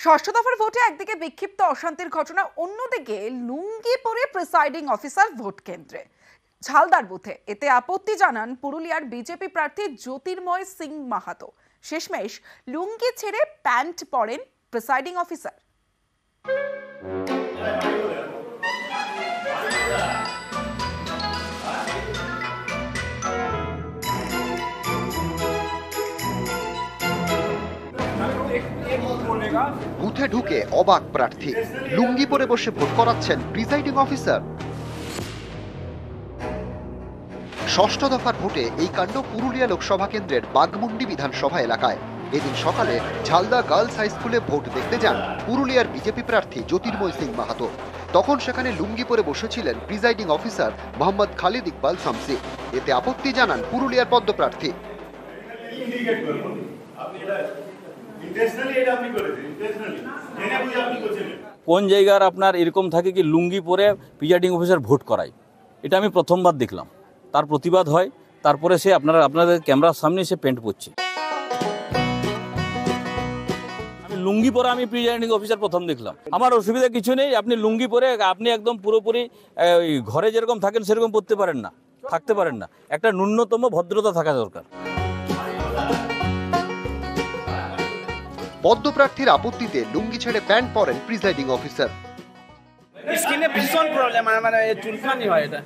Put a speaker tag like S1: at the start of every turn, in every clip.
S1: ষষ্ঠ দফার ভোটে একদিকে বিক্ষিপ্ত অশান্তির ঘটনা, অন্যদিকে লুঙ্গি পরে প্রিসাইডিং অফিসার ভোট কেন্দ্রে ঝালদার বুথে। এতে আপত্তি জানান পুরুলিয়ার বিজেপি প্রার্থী জ্যোতির্ময় সিং মাহাতো। শেষমেশ লুঙ্গি ছেড়ে প্যান্ট পরেন প্রিসাইডিং অফিসার।
S2: বুথে ঢুকে অবাক প্রার্থী, লুঙ্গি পরে বসে ভোট করাচ্ছেন প্রিসাইডিং অফিসার। ষষ্ঠ দফার ভোটে এই কাণ্ড পুরুলিয়া লোকসভা কেন্দ্রের বাঘমুন্ডি বিধানসভা এলাকায়। এদিন সকালে ঝালদা গার্লস হাই স্কুলে ভোট দেখতে যান পুরুলিয়ার বিজেপি প্রার্থী জ্যোতির্ময় সিং মাহাতো। তখন সেখানে লুঙ্গি পরে বসেছিলেন প্রিসাইডিং অফিসার মোহাম্মদ খালিদ ইকবাল শামসি। এতে আপত্তি জানান পুরুলিয়ার পদ্মপ্রার্থী।
S3: কোন জায়গার আপনার এরকম থাকে কি লুঙ্গি পরে প্রিসাইডিং অফিসার ভোট করায়, এটা আমি প্রথমবার দেখলাম। তার প্রতিবাদ হয়, তারপরে সে আপনাদের ক্যামেরার সামনে সে প্যান্ট পরছে। আমি লুঙ্গি পরে আমি প্রিসাইডিং অফিসার প্রথম দেখলাম। আমার অসুবিধা কিছু নেই, আপনি লুঙ্গি পরে আপনি একদম পুরোপুরি ঘরে যেরকম থাকেন সেরকম পরতে পারেন না, থাকতে পারেন না। একটা ন্যূনতম ভদ্রতা থাকা দরকার।
S2: পদ্মপ্রার্থীর আপত্তিতে লুঙ্গি ছেড়ে প্যান্ট পরেন প্রিসাইডিং অফিসার।
S4: স্কিনে ভীষণ প্রবলেম, মানে চুলকানি হয়। এটা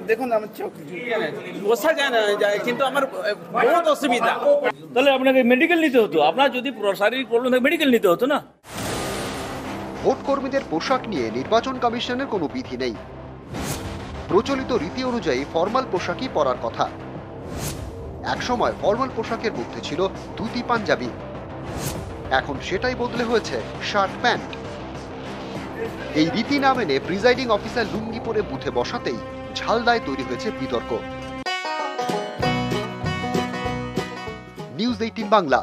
S4: দেখুন আমার চোখ চুলকানি, বসা যায় না, কিন্তু আমার বহুত অসুবিধা।
S3: তাহলে আপনাকে মেডিকেল নিতে হতো, আপনার যদি শারীরিক প্রবলেম থাকে মেডিকেল নিতে হতো না।
S2: ভোট কর্মীদের পোশাক নিয়ে নির্বাচন কমিশনের কোনো বিধি নেই। প্রচলিত রীতি অনুযায়ী ফর্মাল পোশাকই পরার কথা। একসময় ফর্মাল পোশাকের মধ্যে ছিল ধুতি পাঞ্জাবি, এখন সেটাই বদলে হয়েছে শার্ট প্যান্ট। এই রীতি না মেনে প্রিসাইডিং অফিসার লুঙ্গি পরে বুথে বসাতেই ঝালদায় তৈরি হয়েছে বিতর্ক। নিউজ 18 বাংলা।